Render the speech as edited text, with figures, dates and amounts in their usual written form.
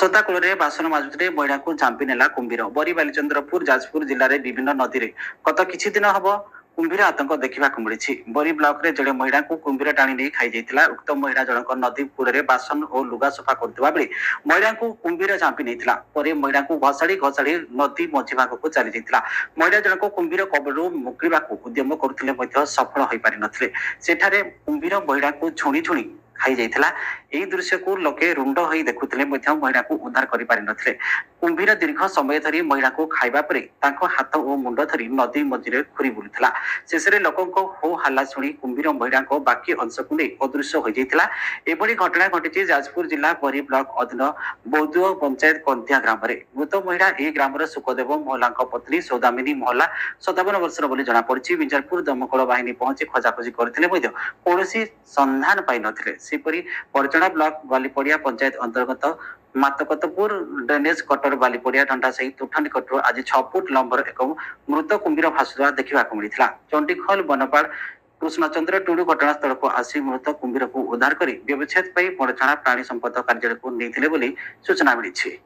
रासता cool बासन माजुते महिला को झांपी नेला कुंभीर बरी बालीचंद्रपुर जाजपुर जिले में विभिन्न नदी में गत किछि दिन हम कुंभीर आतंक देखा मिली। बरी ब्लॉक रे जड़े महिला को कुंभीर टाणी नहीं खाई जाइतिला। उक्त महिला जनक नदी कूल बासन और लुगा सफा करथिबा बेले महिला को कुंभीर झांपी नेइतिला। परे महिला को घसाड़ी घसाड़ी नदी मझी भाग को चली जाइतिला। महिला जनक कुंभीर कबलरू मुक्तिबा उद्यम करथिले मध्य सफल होई पारि नथिले। सेठारे कुंभीर महिला को छुणी छुणी खाई जाइतिला। एही दृश्य को लोके रुंड होई देखुथिले मध्य महिला को उद्धार करि पारि नथिले। कुंभीर दीर्घ समय धरी महिला को खाइबा परे तांको हाथ और मुंड धरी नदी मझिरे घुरी बुलुथिला। शेषरे लोकंको हो हल्ला शुणी कुंभीर महिला को बाकी अंश को नहीं अदृश्य हो जाइतिला। एभली घटना घटिछि जाजपुर जिला बरी ब्लॉक अधीन बौद्ध पंचायत कंथिया ग्राम रे। मृत महिला ए ग्रामर सुखदेव मोहला पत्नी सौदामिनी मोहला 57 वर्षर बोली जना पड़छि। बिंजरपुर दमकल बाहिनी पहुंची खोजाखोजी करथिले मध्य कौनसी संधान पाइ नथिले। सेपरि परचणा ब्लॉक बालीपड़िया पंचायत अंतर्गत मातकतपुर ड्रेनेज कटर बालीपड़िया ढंडा सही तुठ निकटर आज 6 फुट लंबर एक मृत कुंभीर भासुवा देखा मिलता। चंडीखोल बनपाड़ कृष्णचंद्र टुडू घटनास्थल को आसी मृत कुंभीर को उद्धार कर व्यवच्छेद पर बड़छाणा प्राणी संपद कार्यालय को नहीं सूचना मिली।